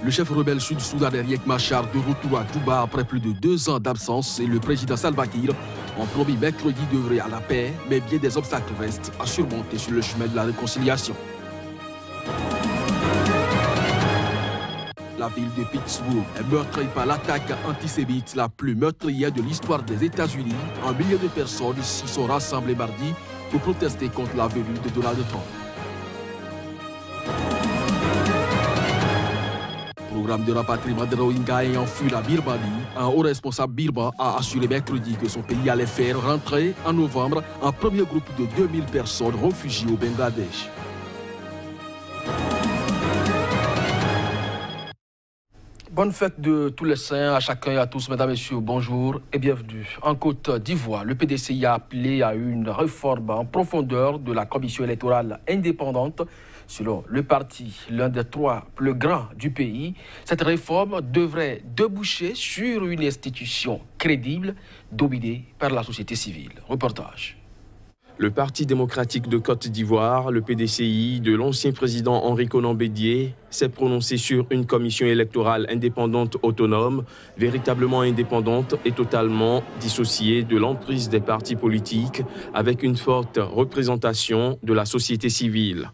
Le chef rebelle sud-soudanais Riek Machar de retour à Djouba après plus de 2 ans d'absence et le président Salva Kiir ont promis mercredi d'œuvrer à la paix, mais bien des obstacles restent à surmonter sur le chemin de la réconciliation. La ville de Pittsburgh est meurtrie par l'attaque antisémite la plus meurtrière de l'histoire des États-Unis. Un millier de personnes s'y sont rassemblées mardi pour protester contre la venue de Donald Trump. Programme de rapatriement des Rohingyas ayant fui la Birmanie, un haut responsable birman a assuré mercredi que son pays allait faire rentrer en novembre un premier groupe de 2000 personnes réfugiées au Bangladesh. Bonne fête de tous les saints à chacun et à tous, mesdames et messieurs, bonjour et bienvenue. En Côte d'Ivoire, le PDCI a appelé à une réforme en profondeur de la commission électorale indépendante. Selon le parti, l'un des 3 plus grands du pays, cette réforme devrait déboucher sur une institution crédible, dominée par la société civile. Reportage. Le Parti démocratique de Côte d'Ivoire, le PDCI, de l'ancien président Henri Konan Bédié, s'est prononcé sur une commission électorale indépendante autonome, véritablement indépendante et totalement dissociée de l'emprise des partis politiques, avec une forte représentation de la société civile.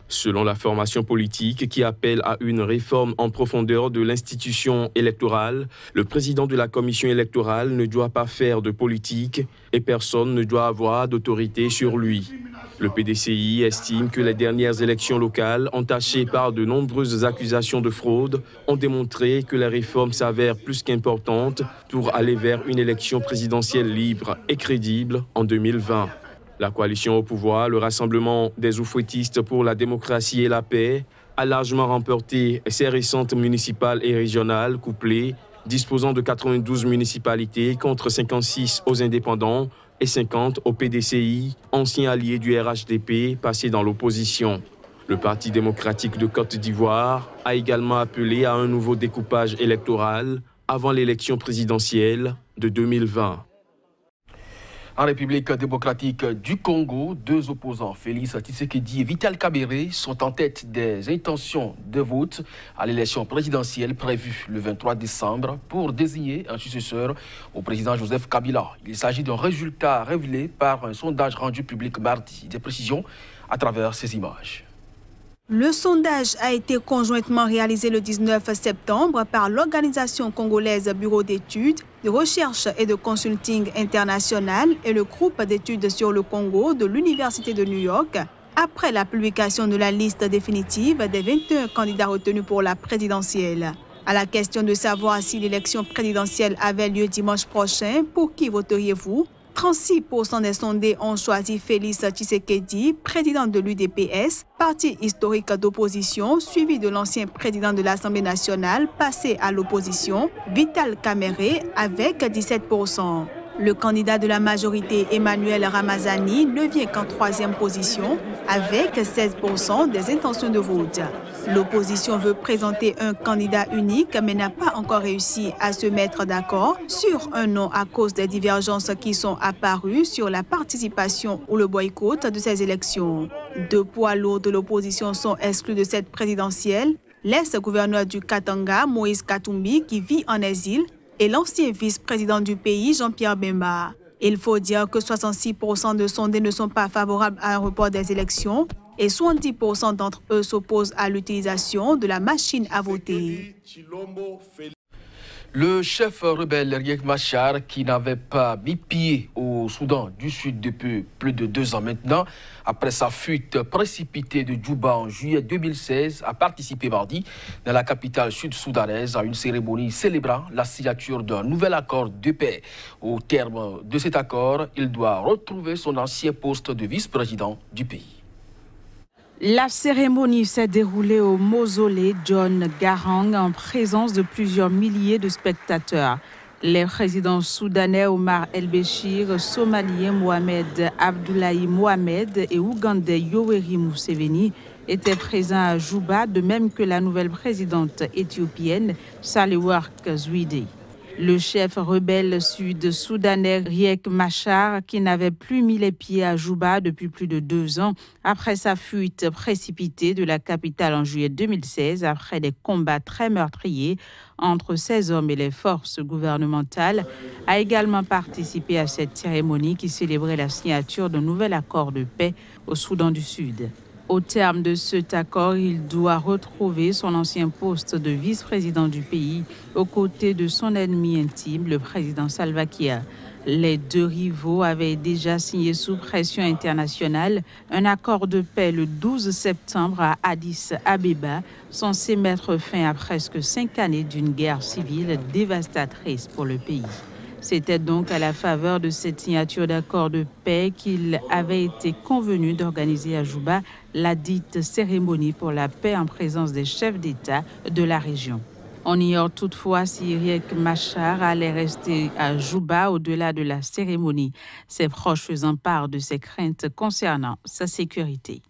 Selon la formation politique qui appelle à une réforme en profondeur de l'institution électorale, le président de la commission électorale ne doit pas faire de politique et personne ne doit avoir d'autorité sur lui. Le PDCI estime que les dernières élections locales, entachées par de nombreuses accusations de fraude, ont démontré que les réformes s'avèrent plus qu'importantes pour aller vers une élection présidentielle libre et crédible en 2020. La coalition au pouvoir, le Rassemblement des oufouettistes pour la démocratie et la paix, a largement remporté ses récentes municipales et régionales couplées, disposant de 92 municipalités contre 56 aux indépendants et 50 au PDCI, ancien allié du RHDP passé dans l'opposition. Le Parti démocratique de Côte d'Ivoire a également appelé à un nouveau découpage électoral avant l'élection présidentielle de 2020. En République démocratique du Congo, 2 opposants, Félix Tshisekedi et Vital Kamerhe, sont en tête des intentions de vote à l'élection présidentielle prévue le 23 décembre pour désigner un successeur au président Joseph Kabila. Il s'agit d'un résultat révélé par un sondage rendu public mardi. Des précisions à travers ces images. Le sondage a été conjointement réalisé le 19 septembre par l'organisation congolaise Bureau d'études, de recherche et de consulting international et le groupe d'études sur le Congo de l'Université de New York, après la publication de la liste définitive des 21 candidats retenus pour la présidentielle. À la question de savoir si l'élection présidentielle avait lieu dimanche prochain, pour qui voteriez-vous ? 36% des sondés ont choisi Félix Tshisekedi, président de l'UDPS, parti historique d'opposition, suivi de l'ancien président de l'Assemblée nationale, passé à l'opposition, Vital Kamerhe, avec 17%. Le candidat de la majorité, Emmanuel Ramazani, ne vient qu'en 3e position, avec 16% des intentions de vote. L'opposition veut présenter un candidat unique, mais n'a pas encore réussi à se mettre d'accord sur un nom à cause des divergences qui sont apparues sur la participation ou le boycott de ces élections. 2 poids lourds de l'opposition sont exclus de cette présidentielle, l'ex-gouverneur du Katanga, Moïse Katumbi, qui vit en exil, et l'ancien vice-président du pays, Jean-Pierre Bemba. Il faut dire que 66% de sondés ne sont pas favorables à un report des élections et 70% d'entre eux s'opposent à l'utilisation de la machine à voter. Le chef rebelle Riek Machar, qui n'avait pas mis pied au Soudan du Sud depuis plus de 2 ans maintenant, après sa fuite précipitée de Djouba en juillet 2016, a participé mardi dans la capitale sud-soudanaise à une cérémonie célébrant la signature d'un nouvel accord de paix. Au terme de cet accord, il doit retrouver son ancien poste de vice-président du pays. La cérémonie s'est déroulée au mausolée John Garang en présence de plusieurs milliers de spectateurs. Les présidents soudanais Omar El-Béchir, somalien Mohamed Abdoulaye Mohamed et ougandais Yoweri Museveni étaient présents à Djouba, de même que la nouvelle présidente éthiopienne Sahle-Work Zewde. Le chef rebelle sud-soudanais Riek Machar, qui n'avait plus mis les pieds à Juba depuis plus de 2 ans, après sa fuite précipitée de la capitale en juillet 2016, après des combats très meurtriers entre ses hommes et les forces gouvernementales, a également participé à cette cérémonie qui célébrait la signature d'un nouvel accord de paix au Soudan du Sud. Au terme de cet accord, il doit retrouver son ancien poste de vice-président du pays aux côtés de son ennemi intime, le président Salva Kiir. Les deux rivaux avaient déjà signé sous pression internationale un accord de paix le 12 septembre à Addis Abeba, censé mettre fin à presque 5 années d'une guerre civile dévastatrice pour le pays. C'était donc à la faveur de cette signature d'accord de paix qu'il avait été convenu d'organiser à Juba la dite cérémonie pour la paix en présence des chefs d'État de la région. On ignore toutefois si Riek Machar allait rester à Juba au-delà de la cérémonie, ses proches faisant part de ses craintes concernant sa sécurité.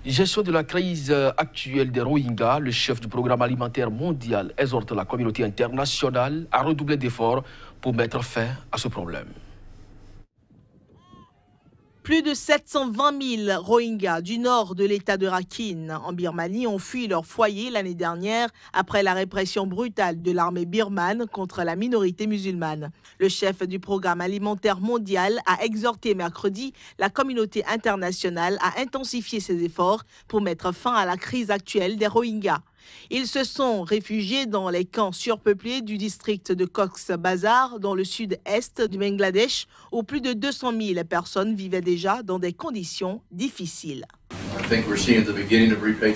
Gestion de la crise actuelle des Rohingyas, le chef du programme alimentaire mondial exhorte la communauté internationale à redoubler d'efforts pour mettre fin à ce problème. Plus de 720 000 Rohingyas du nord de l'État de Rakhine en Birmanie ont fui leur foyer l'année dernière après la répression brutale de l'armée birmane contre la minorité musulmane. Le chef du programme alimentaire mondial a exhorté mercredi la communauté internationale à intensifier ses efforts pour mettre fin à la crise actuelle des Rohingyas. Ils se sont réfugiés dans les camps surpeuplés du district de Cox's Bazar, dans le sud-est du Bangladesh, où plus de 200 000 personnes vivaient déjà dans des conditions difficiles.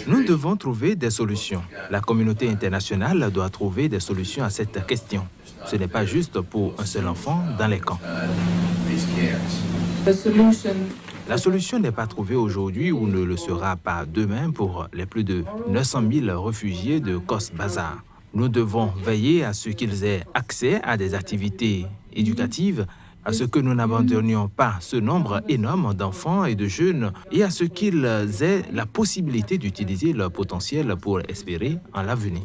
Nous devons trouver des solutions. La communauté internationale doit trouver des solutions à cette question. Ce n'est pas juste pour un seul enfant dans les camps. La solution n'est pas trouvée aujourd'hui ou ne le sera pas demain pour les plus de 900 000 réfugiés de Cox's Bazar. Nous devons veiller à ce qu'ils aient accès à des activités éducatives, à ce que nous n'abandonnions pas ce nombre énorme d'enfants et de jeunes et à ce qu'ils aient la possibilité d'utiliser leur potentiel pour espérer en l'avenir.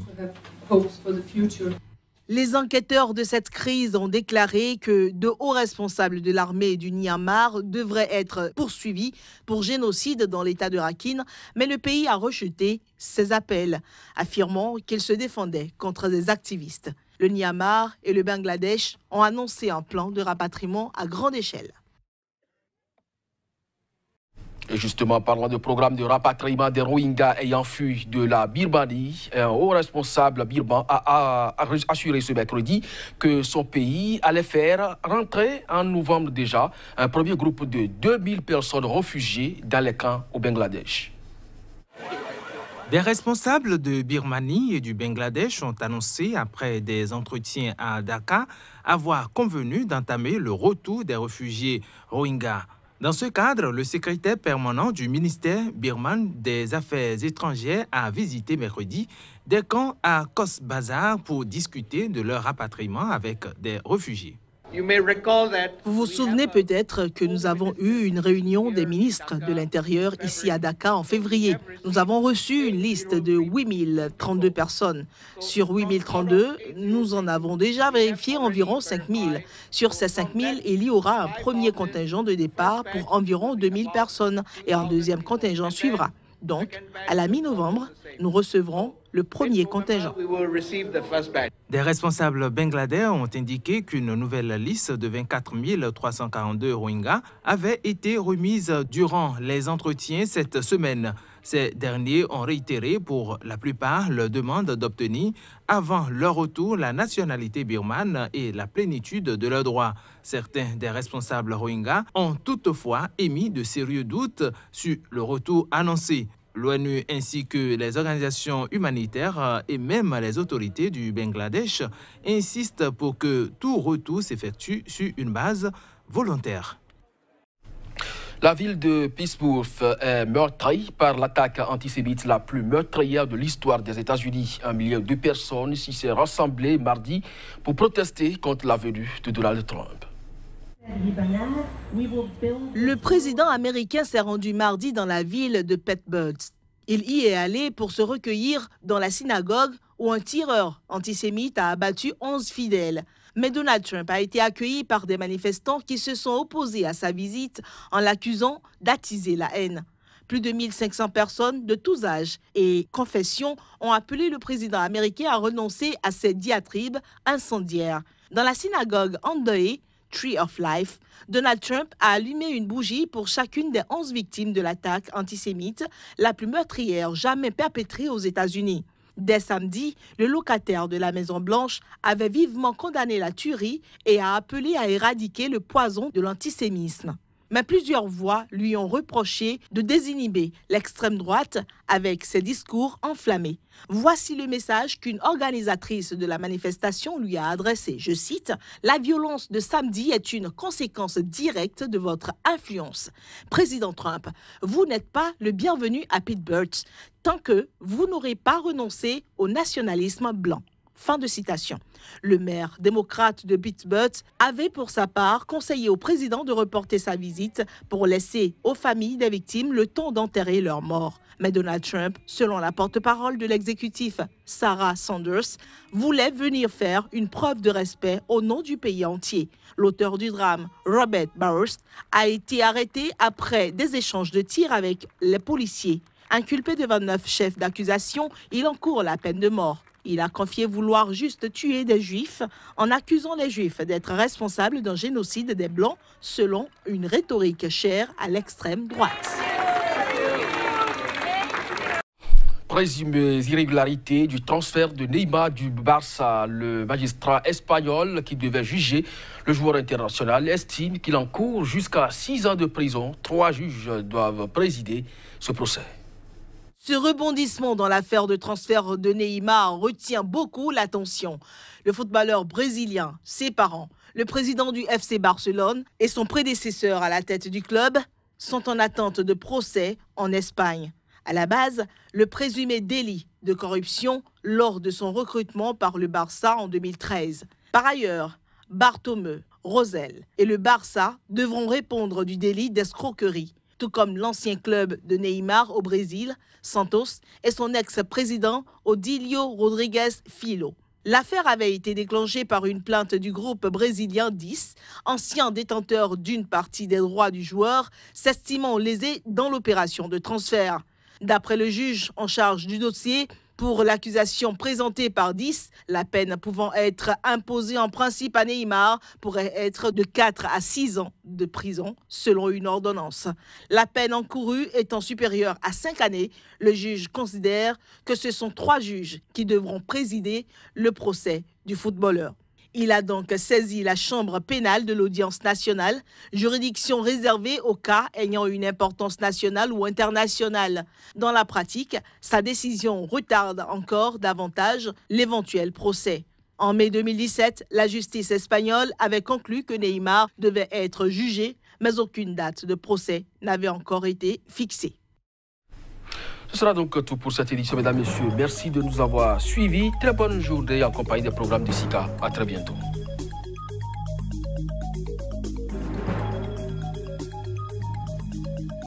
Les enquêteurs de cette crise ont déclaré que de hauts responsables de l'armée du Myanmar devraient être poursuivis pour génocide dans l'État de Rakhine, mais le pays a rejeté ces appels, affirmant qu'il se défendait contre des activistes. Le Myanmar et le Bangladesh ont annoncé un plan de rapatriement à grande échelle. Et justement, parlant de programme de rapatriement des Rohingyas ayant fui de la Birmanie, un haut responsable birman a assuré ce mercredi que son pays allait faire rentrer en novembre déjà un premier groupe de 2000 personnes réfugiées dans les camps au Bangladesh. Des responsables de Birmanie et du Bangladesh ont annoncé, après des entretiens à Dhaka, avoir convenu d'entamer le retour des réfugiés Rohingyas. Dans ce cadre, le secrétaire permanent du ministère birman des Affaires étrangères a visité mercredi des camps à Cox's Bazar pour discuter de leur rapatriement avec des réfugiés. Vous vous souvenez peut-être que nous avons eu une réunion des ministres de l'Intérieur ici à Dhaka en février. Nous avons reçu une liste de 8032 personnes. Sur 8032, nous en avons déjà vérifié environ 5000. Sur ces 5000, il y aura un premier contingent de départ pour environ 2000 personnes et un deuxième contingent suivra. Donc, à la mi-novembre, nous recevrons le premier contingent. Des responsables bangladais ont indiqué qu'une nouvelle liste de 24 342 Rohingyas avait été remise durant les entretiens cette semaine. Ces derniers ont réitéré pour la plupart leur demande d'obtenir avant leur retour la nationalité birmane et la plénitude de leurs droits. Certains des responsables Rohingyas ont toutefois émis de sérieux doutes sur le retour annoncé. L'ONU ainsi que les organisations humanitaires et même les autorités du Bangladesh insistent pour que tout retour s'effectue sur une base volontaire. La ville de Pittsburgh est meurtrie par l'attaque antisémite la plus meurtrière de l'histoire des États-Unis. 1 million de personnes s'y sont rassemblées mardi pour protester contre la venue de Donald Trump. Le président américain s'est rendu mardi dans la ville de Pittsburgh. Il y est allé pour se recueillir dans la synagogue où un tireur antisémite a abattu 11 fidèles. Mais Donald Trump a été accueilli par des manifestants qui se sont opposés à sa visite en l'accusant d'attiser la haine. Plus de 1500 personnes de tous âges et confessions ont appelé le président américain à renoncer à ses diatribes incendiaires. Dans la synagogue Andoi, Tree of Life, Donald Trump a allumé une bougie pour chacune des 11 victimes de l'attaque antisémite, la plus meurtrière jamais perpétrée aux États-Unis. Dès samedi, le locataire de la Maison-Blanche avait vivement condamné la tuerie et a appelé à éradiquer le poison de l'antisémitisme. Mais plusieurs voix lui ont reproché de désinhiber l'extrême droite avec ses discours enflammés. Voici le message qu'une organisatrice de la manifestation lui a adressé. Je cite, « La violence de samedi est une conséquence directe de votre influence. Président Trump, vous n'êtes pas le bienvenu à Pittsburgh tant que vous n'aurez pas renoncé au nationalisme blanc. » Fin de citation. Le maire démocrate de Pittsburgh avait pour sa part conseillé au président de reporter sa visite pour laisser aux familles des victimes le temps d'enterrer leurs morts. Mais Donald Trump, selon la porte-parole de l'exécutif, Sarah Sanders, voulait venir faire une preuve de respect au nom du pays entier. L'auteur du drame, Robert Burst, a été arrêté après des échanges de tirs avec les policiers. Inculpé de 29 chefs d'accusation, il encourt la peine de mort. Il a confié vouloir juste tuer des Juifs en accusant les Juifs d'être responsables d'un génocide des Blancs selon une rhétorique chère à l'extrême droite. Présumées irrégularités du transfert de Neymar du Barça. Le magistrat espagnol qui devait juger le joueur international estime qu'il encourt jusqu'à 6 ans de prison. 3 juges doivent présider ce procès. Ce rebondissement dans l'affaire de transfert de Neymar retient beaucoup l'attention. Le footballeur brésilien, ses parents, le président du FC Barcelone et son prédécesseur à la tête du club sont en attente de procès en Espagne. À la base, le présumé délit de corruption lors de son recrutement par le Barça en 2013. Par ailleurs, Bartomeu, Rosell et le Barça devront répondre du délit d'escroquerie, tout comme l'ancien club de Neymar au Brésil, Santos, et son ex-président Odílio Rodrigues Filho. L'affaire avait été déclenchée par une plainte du groupe brésilien 10, ancien détenteur d'une partie des droits du joueur, s'estimant lésé dans l'opération de transfert. D'après le juge en charge du dossier, pour l'accusation présentée par 10, la peine pouvant être imposée en principe à Neymar pourrait être de 4 à 6 ans de prison selon une ordonnance. La peine encourue étant supérieure à 5 années, le juge considère que ce sont 3 juges qui devront présider le procès du footballeur. Il a donc saisi la chambre pénale de l'audience nationale, juridiction réservée aux cas ayant une importance nationale ou internationale. Dans la pratique, sa décision retarde encore davantage l'éventuel procès. En mai 2017, la justice espagnole avait conclu que Neymar devait être jugé, mais aucune date de procès n'avait encore été fixée. Ce sera donc tout pour cette édition, mesdames et messieurs. Merci de nous avoir suivis. Très bonne journée en compagnie des programmes de SICA. À très bientôt.